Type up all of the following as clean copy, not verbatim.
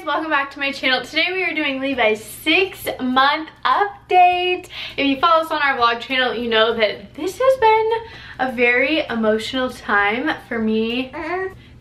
welcome back to my channel. Today we are doing Levi's 6-month update. If you follow us on our vlog channel, you know that this has been a very emotional time for me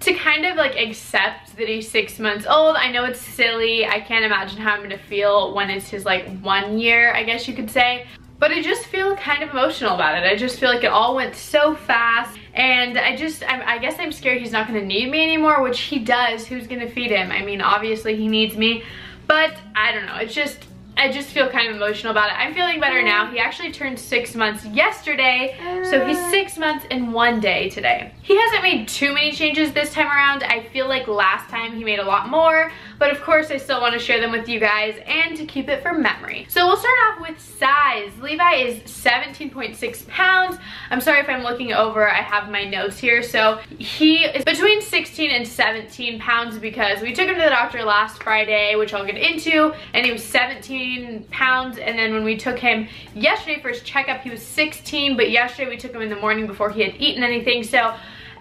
to kind of like accept that he's 6 months old. I know it's silly. I can't imagine how I'm gonna feel when it's his like 1 year, I guess you could say. But I just feel kind of emotional about it. I just feel like it all went so fast. And I guess I'm scared he's not gonna need me anymore, which he does. Who's gonna feed him? I mean, obviously he needs me, but I don't know. I just feel kind of emotional about it. I'm feeling better now. He actually turned 6 months yesterday, so he's 6 months and 1 day today. He hasn't made too many changes this time around. I feel like last time he made a lot more, but of course I still want to share them with you guys and to keep it for memory. So we'll start off with size. Levi is 17.6 pounds. I'm sorry if I'm looking over, I have my notes here. So he is between 16 and 17 pounds because we took him to the doctor last Friday, which I'll get into, and he was 17 pounds. And then when we took him yesterday for his checkup, he was 16, but yesterday we took him in the morning before he had eaten anything. So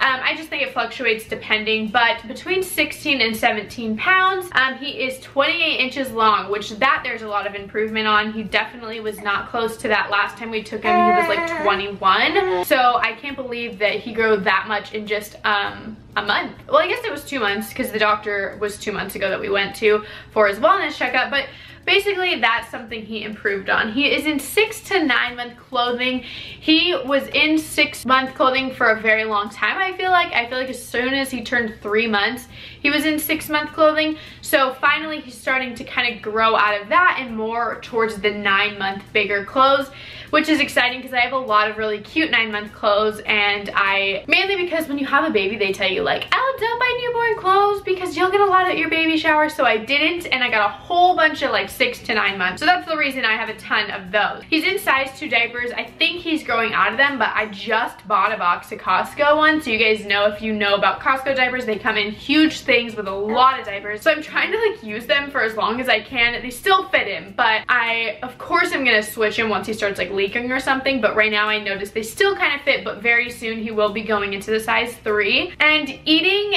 I just think it fluctuates depending, but between 16 and 17 pounds. He is 28 inches long, which there's a lot of improvement on. He definitely was not close to that last time we took him. He was like 21. So I can't believe that he grew that much in just a month. Well, I guess it was 2 months because the doctor was 2 months ago that we went to for his wellness checkup, but basically that's something he improved on. He is in 6 to 9 month clothing. He was in 6 month clothing for a very long time. I feel like as soon as he turned 3 months, he was in 6 month clothing. So finally he's starting to kind of grow out of that and more towards the 9 month bigger clothes, which is exciting because I have a lot of really cute 9 month clothes. And mainly because when you have a baby, they tell you like, oh, don't buy newborn clothes because you'll get a lot at your baby shower. So I didn't, and I got a whole bunch of like 6 to 9 months. So that's the reason I have a ton of those. He's in size 2 diapers. I think he's growing out of them, but I just bought a box of Costco one. So you guys know, if you know about Costco diapers, they come in huge things with a lot of diapers. So I'm trying to like use them for as long as I can. They still fit him, but of course I'm gonna switch him once he starts like leaking or something. But right now I noticed they still kind of fit, but very soon he will be going into the size 3. And eating,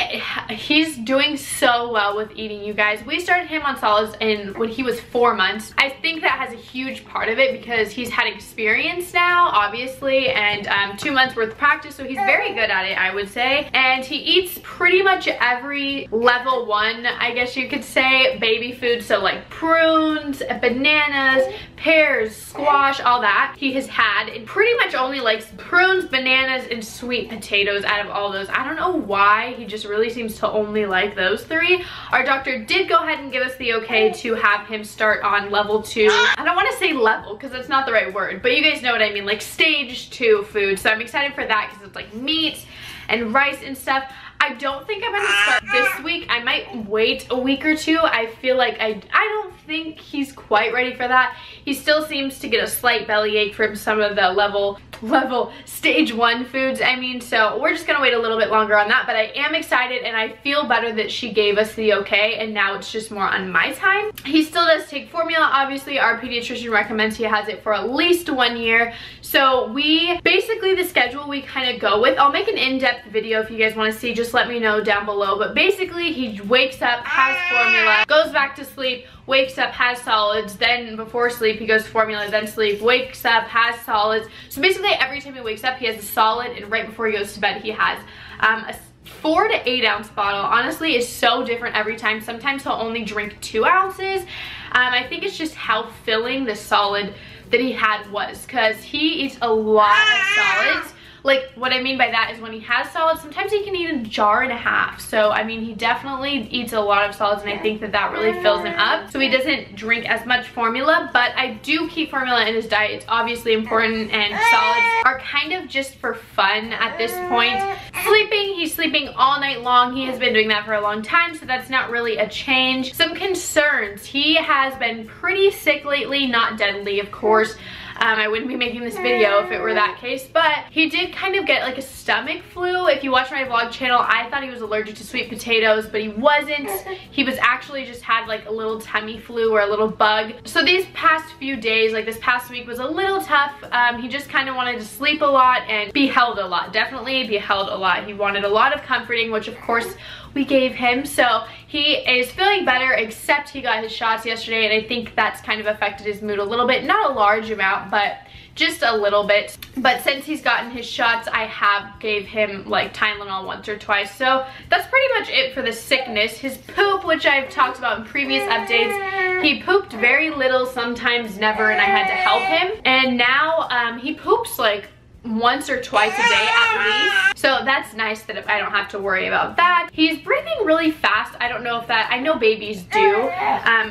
he's doing so well with eating, you guys. We started him on solids when he was 4 months. I think that has a huge part of it because he's had experience now, obviously, and 2 months worth of practice, so he's very good at it, I would say. And he eats pretty much every level 1, I guess you could say, baby food. So like prunes, bananas, pears, squash, all that he has had, and pretty much only likes prunes, bananas, and sweet potatoes out of all those. I don't know why, he just really seems to only like those 3. Our doctor did go ahead and give us the okay to have him start on level 2. I don't want to say level because that's not the right word, but you guys know what I mean, like stage 2 food. So I'm excited for that because it's like meat and rice and stuff. I don't think I'm gonna start this week. I might wait a week or 2. I feel like I don't think he's quite ready for that. He still seems to get a slight bellyache from some of the level stage 1 foods, I mean, so we're just gonna wait a little bit longer on that. But I am excited and I feel better that she gave us the okay, and now it's just more on my time. He still does take formula. Obviously our pediatrician recommends he has it for at least 1 year. So basically the schedule we kind of go with, I'll make an in-depth video if you guys want to see, just let me know down below. But basically he wakes up, has formula, goes back to sleep, wakes up, has solids, then before sleep he goes to formula, then sleep, wakes up, has solids. So basically every time he wakes up he has a solid, and right before he goes to bed he has a 4 to 8 ounce bottle. Honestly, it's so different every time. Sometimes he'll only drink 2 ounces. I think it's just how filling the solid that he had was, because he eats a lot of solids. Like, what I mean by that is when he has solids, sometimes he can eat a jar and a half. So, I mean, he definitely eats a lot of solids, and I think that really fills him up. So he doesn't drink as much formula, but I do keep formula in his diet. It's obviously important, and solids are kind of just for fun at this point. Sleeping, he's sleeping all night long. He has been doing that for a long time, so that's not really a change. Some concerns. He has been pretty sick lately, not deadly, of course. I wouldn't be making this video if it were that case, but he did kind of get like a stomach flu. If you watch my vlog channel, I thought he was allergic to sweet potatoes, but he wasn't. He was actually just just had like a little tummy flu or a little bug. So these past few days, like this past week, was a little tough. He just kind of wanted to sleep a lot and be held a lot. Definitely be held a lot. He wanted a lot of comforting, which of course we gave him. So he is feeling better, except he got his shots yesterday, and I think that's kind of affected his mood a little bit. Not a large amount, but just a little bit. But since he's gotten his shots, I have gave him like Tylenol once or twice. So that's pretty much it for the sickness. His poop, which I've talked about in previous updates, he pooped very little, sometimes never, and I had to help him. And now he poops like once or twice a day at least. So that's nice that I don't have to worry about that. He's breathing really fast. I don't know if that, I know babies do.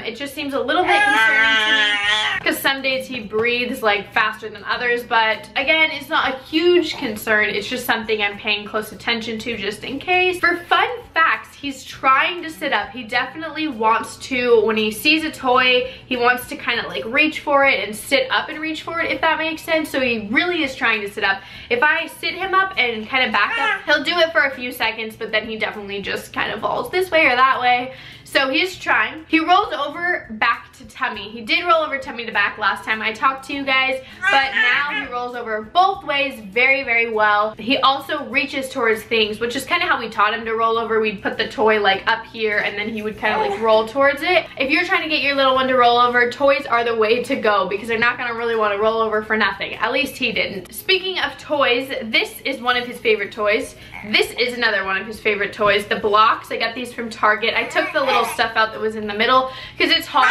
It just seems a little bit concerning to me because some days he breathes like faster than others, but again, it's not a huge concern. It's just something I'm paying close attention to just in case. For fun facts, he's trying to sit up. He definitely wants to, when he sees a toy, he wants to kind of like reach for it and sit up and reach for it, if that makes sense. So he really is trying to sit up. If I sit him up and kind of back up, he'll do it for a few seconds, but then he definitely just kind of falls this way or that way. So he's trying. He rolls over back to tummy. He did roll over tummy to back last time I talked to you guys, but now he rolls over both ways very, very well. He also reaches towards things, which is kind of how we taught him to roll over. We'd put the toy like up here and then he would kind of like roll towards it. If you're trying to get your little one to roll over, toys are the way to go because they're not gonna really want to roll over for nothing. At least he didn't. Speaking of toys, this is one of his favorite toys. This is another one of his favorite toys. The blocks, I got these from Target. I took the little stuff out that was in the middle because it's hard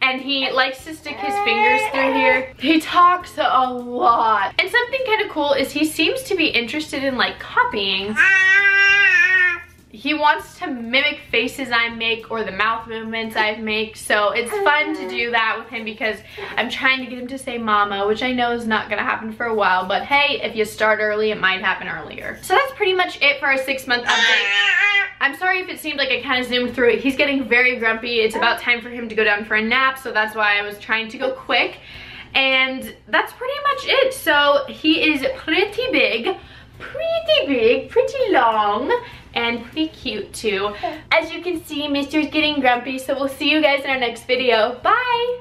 and he likes to stick his fingers through here. He talks a lot. And something kind of cool is he seems to be interested in like copying. He wants to mimic faces I make or the mouth movements I make, so it's fun to do that with him because I'm trying to get him to say mama, which I know is not gonna happen for a while, but hey, if you start early, it might happen earlier. So that's pretty much it for our 6-month update. I'm sorry if it seemed like I kind of zoomed through it. He's getting very grumpy. It's about time for him to go down for a nap, so that's why I was trying to go quick. And that's pretty much it. So he is pretty big, pretty long, and pretty cute too. As you can see, Mr.'s getting grumpy, so we'll see you guys in our next video. Bye!